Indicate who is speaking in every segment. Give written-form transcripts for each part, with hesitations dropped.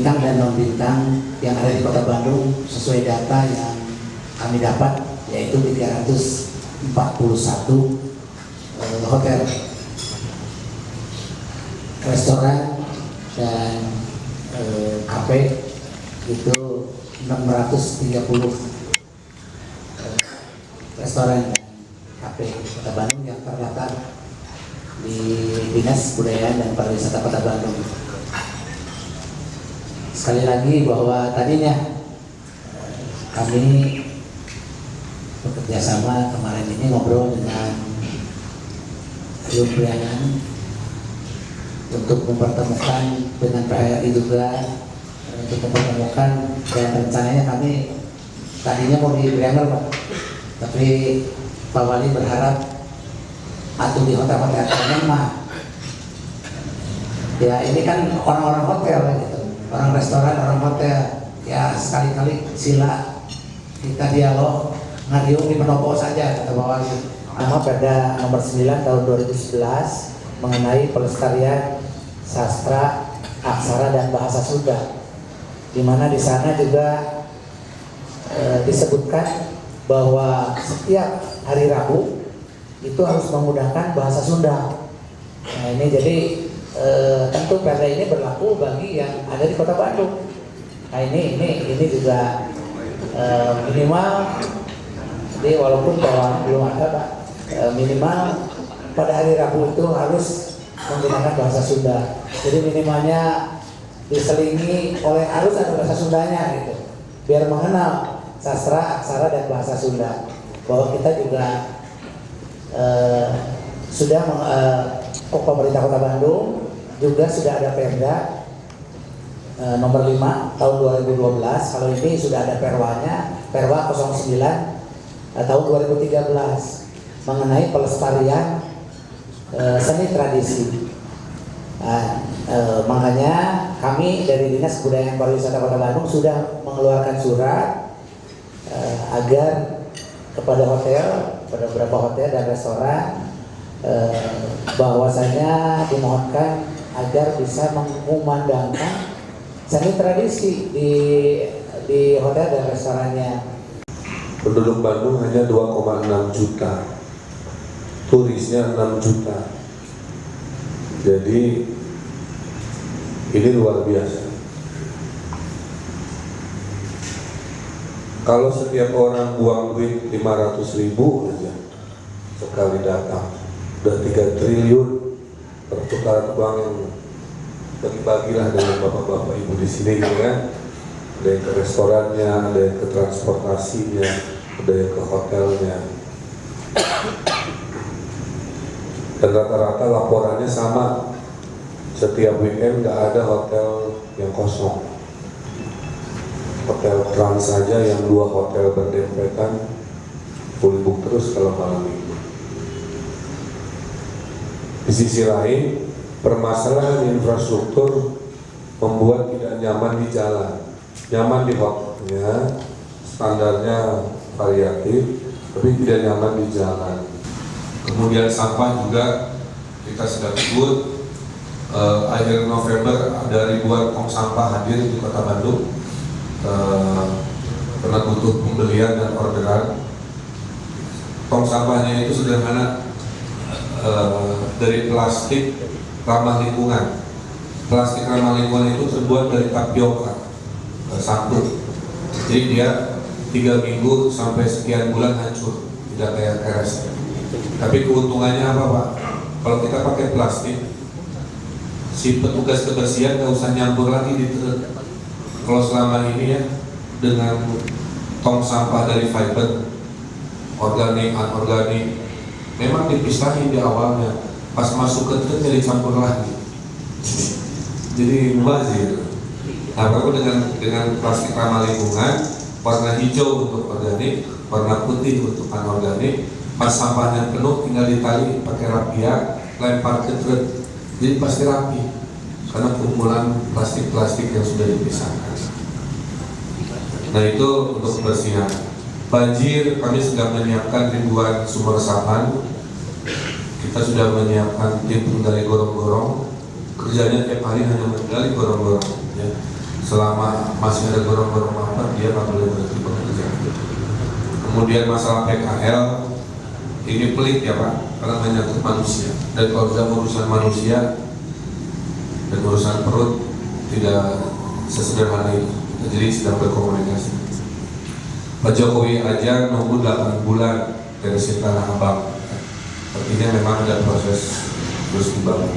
Speaker 1: bintang dan non bintang yang ada di Kota Bandung sesuai data yang kami dapat, yaitu 341 hotel, restoran dan kafe itu 630 restoran dan kafe Kota Bandung yang terdaftar di Dinas Kebudayaan dan Pariwisata Kota Bandung. Sekali lagi bahwa tadinya kami bekerja sama kemarin ini ngobrol dengan Rio Priangan untuk mempertemukan dengan PHRI juga, untuk mempertemukan, dan rencananya kami tadinya mau di Priangan Pak, tapi Pak Wali berharap atau di hotel-hotel mah ya ini kan orang-orang hotel gitu, orang restoran, orang hotel, ya sekali-kali sila kita dialog ngariung di Pendopo saja, kata Pak Wali. Nama Perda nomor 9 tahun 2011 mengenai pelestarian sastra, aksara dan bahasa Sunda, di mana di sana juga disebutkan bahwa setiap hari Rabu itu harus menggunakan bahasa Sunda. Nah ini jadi tentu perda ini berlaku bagi yang ada di Kota Bandung. Nah ini juga minimal, jadi walaupun bahwa belum ada Pak, minimal pada hari Rabu itu harus menggunakan bahasa Sunda. Jadi minimalnya diselingi oleh harus ada bahasa Sundanya gitu, biar mengenal sastra, aksara dan bahasa Sunda. Bahwa kita juga sudah pemerintah Kota Bandung juga sudah ada Perda nomor 5 tahun 2012. Kalau ini sudah ada perwanya, Perwa 09 tahun 2013 mengenai pelestarian seni tradisi. Nah, makanya kami dari Dinas Kebudayaan Pariwisata Kota Bandung sudah mengeluarkan surat agar kepada hotel, pada beberapa hotel dan restoran, bahwasanya dimohonkan agar bisa mengumandangkan seni tradisi di hotel dan restorannya.
Speaker 2: Penduduk Bandung hanya 2,6 juta, turisnya 6 juta. Jadi ini luar biasa. Kalau setiap orang buang duit 500.000 aja sekali datang, udah 3 triliun pertukaran uang yang bagi-bagilah dengan bapak-bapak ibu di sini gitu kan. Ada yang ke restorannya, ada yang ke transportasinya, ada yang ke hotelnya. Dan rata-rata laporannya sama, setiap weekend nggak ada hotel yang kosong. Hotel Trans saja yang 2 hotel berdempetan full book terus kalau malam minggu. Di sisi lain, permasalahan infrastruktur membuat tidak nyaman di jalan. Nyaman di hotelnya, standarnya variatif, tapi tidak nyaman di jalan. Kemudian sampah juga kita sedang sebut, akhir November ada ribuan tong sampah hadir di Kota Bandung karena butuh pembelian dan orderan. Tong sampahnya itu sederhana, dari plastik ramah lingkungan. Plastik ramah lingkungan itu terbuat dari tapioka, satu. Jadi dia 3 minggu sampai sekian bulan hancur, tidak kayak keres. Tapi keuntungannya apa Pak? Kalau kita pakai plastik, si petugas kebersihan nggak usah nyampur lagi di truk. Kalau selama ini ya dengan tong sampah dari fiber, organik, anorganik, memang dipisahin di awalnya. Pas masuk ke truk jadi campur lagi. Jadi mubazir. Nah, baru dengan plastik ramah lingkungan, warna hijau untuk organik, warna putih untuk anorganik. Pas sampahnya penuh tinggal ditali pakai rapia, lempar ke truk, jadi pasti rapi karena kumpulan plastik-plastik yang sudah dipisahkan. Nah itu untuk kebersihan. Banjir, kami sedang menyiapkan ribuan sumur resapan. Kita sudah menyiapkan tim penggali gorong-gorong. Kerjanya tiap hari hanya menggali gorong-gorong, ya. selama masih ada gorong-gorong mampet dia nggak boleh berhenti bekerja. Kemudian masalah PKL ini pelik ya Pak, karena menyangkut manusia, dan kalau sudah urusan manusia dan urusan perut tidak sesederhana itu. Jadi sedang berkomunikasi. Pak Jokowi aja nunggu 8 bulan dari Tanah Abang, artinya memang ada proses terus dibangun.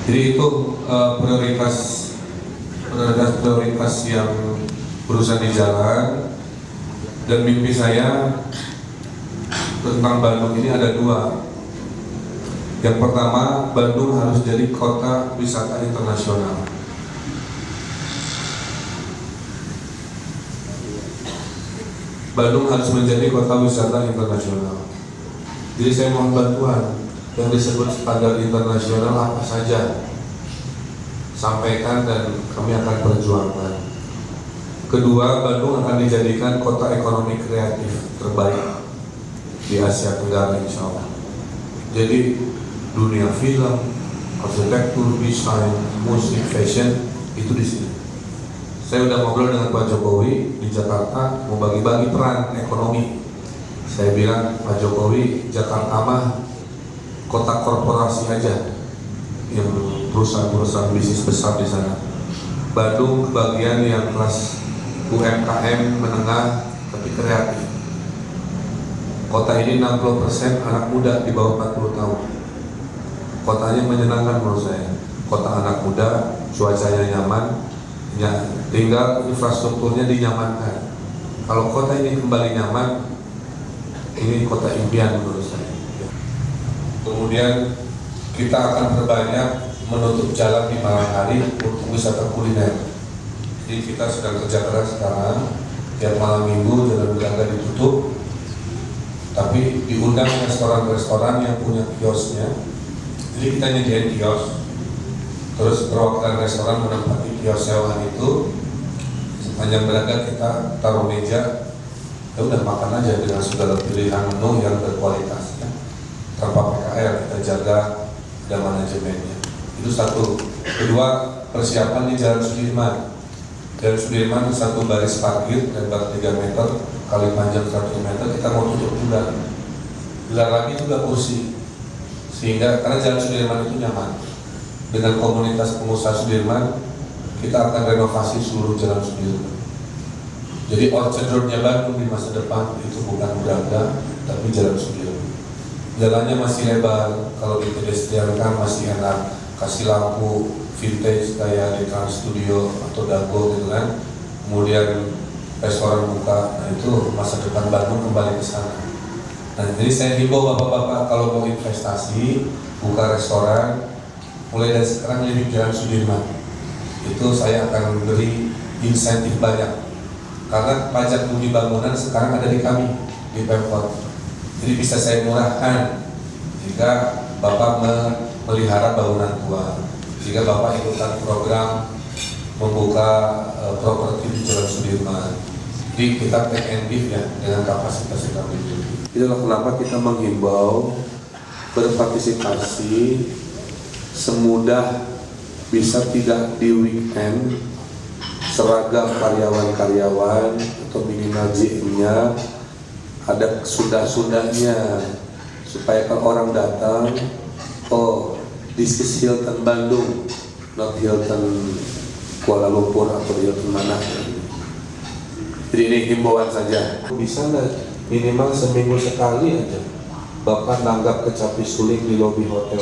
Speaker 2: Jadi itu prioritas yang berusaha di jalan, dan mimpi saya tentang Bandung ini ada 2. Yang pertama, Bandung harus jadi kota wisata internasional. Bandung harus menjadi kota wisata internasional. Jadi saya mohon bantuan yang disebut standar internasional apa saja, sampaikan dan kami akan perjuangkan. Kedua, Bandung akan dijadikan kota ekonomi kreatif terbaik di Asia Tenggara insya Allah. Jadi dunia film, arsitektur, desain, musik, fashion itu di sini. Saya udah ngobrol dengan Pak Jokowi di Jakarta mau bagi-bagi peran ekonomi. Saya bilang Pak Jokowi, Jakarta mah kota korporasi aja, yang perusahaan-perusahaan bisnis besar di sana. Bandung kebagian yang kelas UMKM menengah tapi kreatif. Kota ini 60% anak muda di bawah 40 tahun. Kotanya menyenangkan menurut saya. Kota anak muda, cuacanya nyaman, ya, tinggal infrastrukturnya dinyamankan. Kalau kota ini kembali nyaman, ini kota impian menurut saya. Kemudian kita akan perbanyak menutup jalan di malam hari untuk wisata kuliner. Jadi kita sedang kerja keras sekarang, tiap malam minggu jalan Belanda ditutup, tapi diundang restoran-restoran yang punya kiosnya. Jadi kita nyediain kios, terus perwakilan restoran menempati kios sewaan itu. Sepanjang Belanda kita taruh meja, ya udah makan aja dengan segala pilihan menu yang berkualitas ya. Tanpa PKL, kita jaga ada manajemennya. Itu satu. Kedua, persiapan di Jalan Sudirman. Jalan Sudirman satu baris parkir lebar 3 meter kali panjang 1 meter, kita mau tutup juga. Gelar lagi juga kursi, sehingga karena Jalan Sudirman itu nyaman. Dengan komunitas pengusaha Sudirman, kita akan renovasi seluruh Jalan Sudirman. Jadi Orchard Road-nya Bandung di masa depan itu bukan Braga, tapi Jalan Sudirman. Jalannya masih lebar, kalau dipedestriankan masih enak, kasih lampu vintage kayak di Trans Studio atau Dago gitu kan. Kemudian restoran buka, nah itu masa depan Bandung kembali ke sana. Nah, jadi saya himbau bapak-bapak kalau mau investasi, buka restoran, mulai dari sekarang lirik Jalan Sudirman. Itu saya akan beri insentif banyak, karena pajak bumi bangunan sekarang ada di kami, di Pemkot. Jadi bisa saya murahkan jika bapak melihara bangunan tua, jika bapak ikutan program membuka properti di Jalan Sudirman. Jadi kita take and give ya dengan kapasitas yang kami miliki. Itulah kenapa kita menghimbau berpartisipasi semudah bisa, tidak di weekend, seragam karyawan-karyawan atau minimal GM-nya ada sudah-sudahnya, supaya kalau orang datang, oh this is Hilton Bandung, not Hilton Kuala Lumpur atau Hilton mana. Jadi ini himbauan saja. Bisa nggak minimal seminggu sekali aja bapak nanggap kecapi suling di lobi hotel?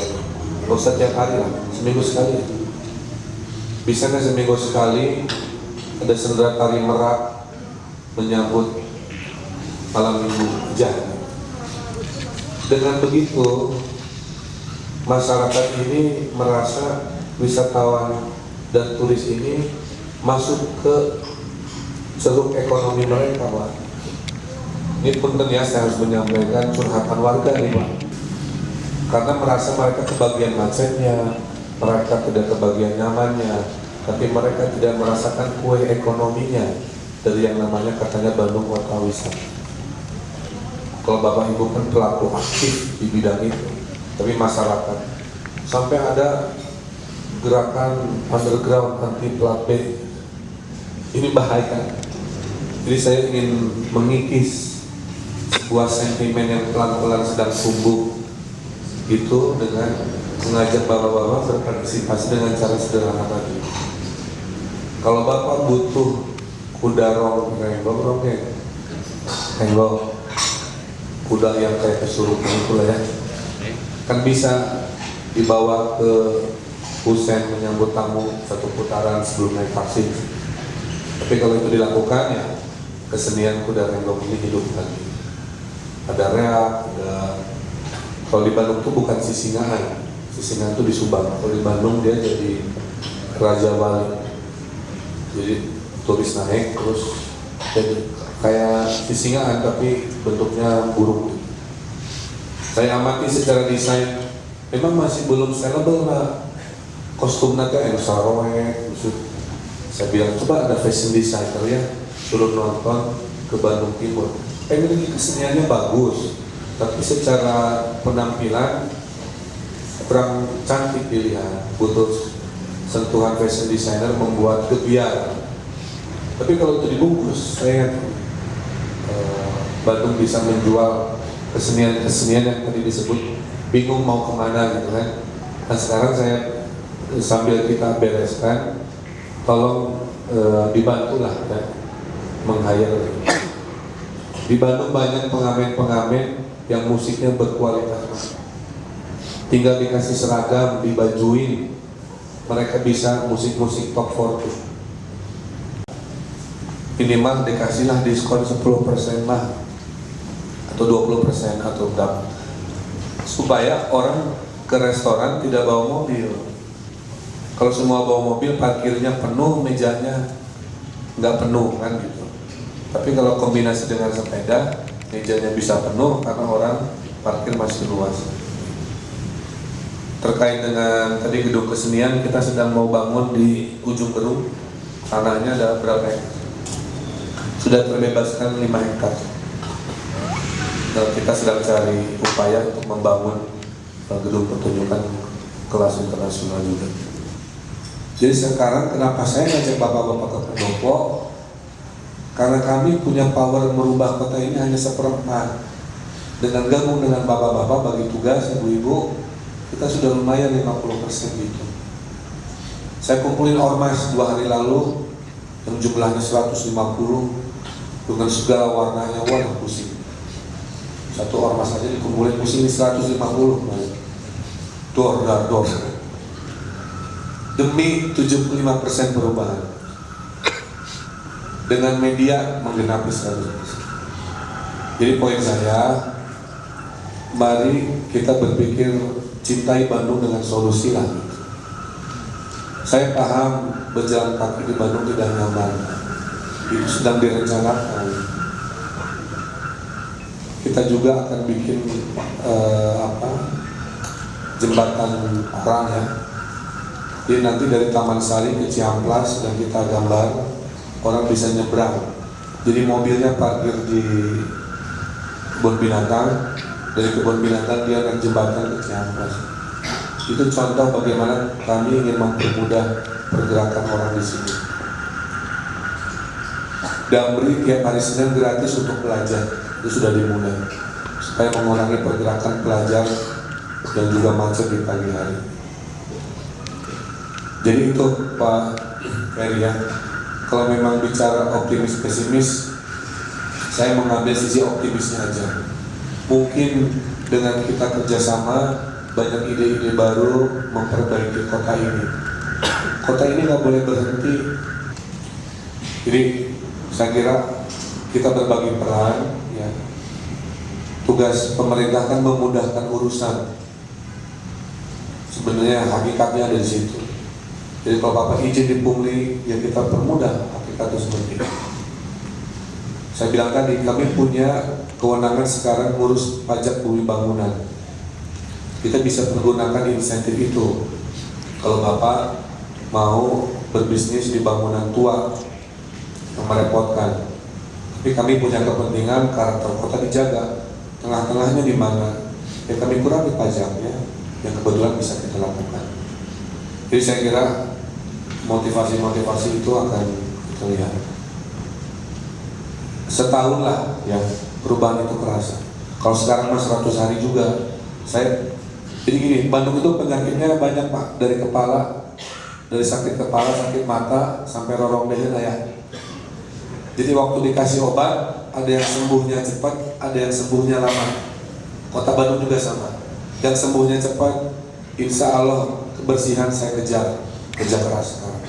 Speaker 2: Nggak usah tiap hari lah, seminggu sekali aja. Bisa nggak seminggu sekali ada sendera tari merak menyambut malam minggu aja? Dengan begitu masyarakat ini merasa wisatawan dan turis ini masuk ke seluk ekonomi mereka, Pak. Ini punten ya, saya harus menyampaikan curhatan warga nih, Pak. Karena merasa mereka kebagian macetnya, mereka tidak kebagian nyamannya, tapi mereka tidak merasakan kue ekonominya dari yang namanya katanya Bandung Kota Wisata. Kalau Bapak Ibu kan pelaku aktif di bidang itu, tapi masyarakat sampai ada gerakan underground anti plat B Ini bahaya. Jadi saya ingin mengikis sebuah sentimen yang pelan-pelan sedang tumbuh itu dengan mengajak bapak-bapak berpartisipasi dengan cara sederhana tadi. Kalau bapak butuh kuda ronggeng, kuda yang kayak kesurupan itulah ya, kan bisa dibawa ke Husen menyambut tamu satu putaran sebelum naik taksi. Tapi kalau itu dilakukan ya kesenian kuda renggong ini hidup lagi. Ada reak, kalau di Bandung itu bukan sisingaan itu di Subang. Kalau di Bandung dia jadi Raja Wali. Jadi turis naik terus jadi kayak sisingaan tapi bentuknya burung. Saya amati secara desain memang masih belum sellable lah. Kostumnya kayak saroek, saya bilang coba ada fashion designer ya suruh nonton ke Bandung Timur. Ini keseniannya bagus, tapi secara penampilan kurang cantik dilihat. Butuh sentuhan fashion designer membuat kebiar. Tapi kalau itu dibungkus, saya Bandung bisa menjual kesenian-kesenian yang tadi disebut, bingung mau kemana gitu kan. Nah sekarang saya sambil kita bereskan, tolong dibantulah ya, meng-hire. Di Bandung banyak pengamen-pengamen yang musiknya berkualitas. Tinggal dikasih seragam, dibajuin, mereka bisa musik-musik top 40. Minimal dikasihlah diskon 10% lah, atau 20% atau berapa, supaya orang ke restoran tidak bawa mobil. Kalau semua bawa mobil, parkirnya penuh, mejanya nggak penuh kan gitu. Tapi kalau kombinasi dengan sepeda, mejanya bisa penuh karena orang parkir masih luas. Terkait dengan tadi gedung kesenian, kita sedang mau bangun di ujung Berung. Tanahnya ada berapa hektar? Sudah terbebaskan 5 hektar. Nah, kita sedang cari upaya untuk membangun gedung pertunjukan kelas internasional juga. Jadi sekarang kenapa saya ngajak bapak-bapak ke Pendopo? Karena kami punya power merubah kota ini hanya seperempat. Dengan gabung dengan bapak-bapak bagi tugas, ibu-ibu, kita sudah lumayan 50% gitu. Saya kumpulin ormas 2 hari lalu yang jumlahnya 150 dengan segala warnanya, waduh pusing. Satu ormas aja dikumpulin pusing 150 door. Demi 75% perubahan. Dengan media menggenapi 100%. Jadi poin saya, mari kita berpikir cintai Bandung dengan solusi lah. Saya paham berjalan kaki di Bandung tidak nyaman. Itu sedang direncanakan. Kita juga akan bikin jembatan orang ya. Jadi nanti dari Taman Sari ke Ciamplas dan kita gambar, orang bisa nyebrang. Jadi mobilnya parkir di kebun binatang, dari kebun binatang dia akan jembatan ke Ciamplas. Itu contoh bagaimana kami ingin mempermudah pergerakan orang di sini. Damri tiap hari Senin gratis untuk pelajar, itu sudah dimulai supaya mengurangi pergerakan pelajar dan juga macet di pagi hari. Jadi itu Pak Ferry ya, kalau memang bicara optimis pesimis, saya mengambil sisi optimisnya aja. Mungkin dengan kita kerjasama banyak ide-ide baru memperbaiki kota ini. Kota ini nggak boleh berhenti. Jadi saya kira kita berbagi peran ya. Tugas pemerintah kan memudahkan urusan. Sebenarnya hakikatnya ada di situ. Jadi kalau Bapak izin di Pungli, ya kita permudah hakikat itu seperti itu. Saya bilang tadi, kami punya kewenangan sekarang ngurus pajak bumi bangunan. Kita bisa menggunakan insentif itu. Kalau Bapak mau berbisnis di bangunan tua yang merepotkan, tapi kami punya kepentingan karakter kota dijaga. Tengah-tengahnya di mana? Ya kami kurangi pajaknya, yang kebetulan bisa kita lakukan. Jadi saya kira motivasi-motivasi itu akan terlihat. Setahun lah ya perubahan itu kerasa. Kalau sekarang mas 100 hari juga. Jadi gini, Bandung itu penyakitnya banyak Pak, dari kepala, dari sakit kepala, sakit mata, sampai rorong leher ya. Jadi waktu dikasih obat, ada yang sembuhnya cepat, ada yang sembuhnya lama. Kota Bandung juga sama. Yang sembuhnya cepat, insya Allah kebersihan saya kerja keras sekarang.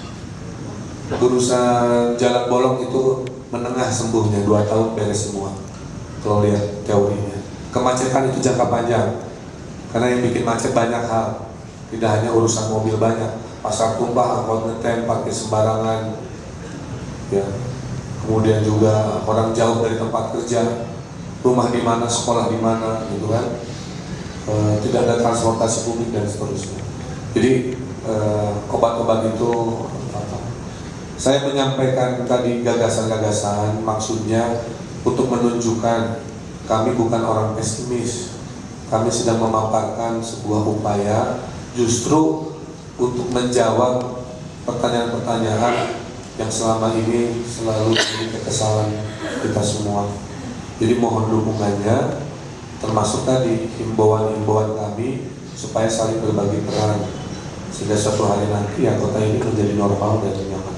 Speaker 2: Urusan jalan bolong itu menengah sembuhnya, 2 tahun beres semua. Kalau lihat teorinya, kemacetan itu jangka panjang. Karena yang bikin macet banyak hal, tidak hanya urusan mobil banyak, pasar tumpah, angkot ngetem, parkir sembarangan, ya. Kemudian juga orang jauh dari tempat kerja, rumah di mana, sekolah di mana, gitu kan. Tidak ada transportasi publik dan seterusnya. Jadi obat-obat itu saya menyampaikan tadi gagasan-gagasan, maksudnya untuk menunjukkan kami bukan orang pesimis. Kami sedang memaparkan sebuah upaya justru untuk menjawab pertanyaan-pertanyaan yang selama ini selalu menjadi kekesalan kita semua. Jadi mohon dukungannya, termasuk tadi himbauan-himbauan kami supaya saling berbagi peran, sehingga suatu hari nanti ya kota ini menjadi normal dan nyaman.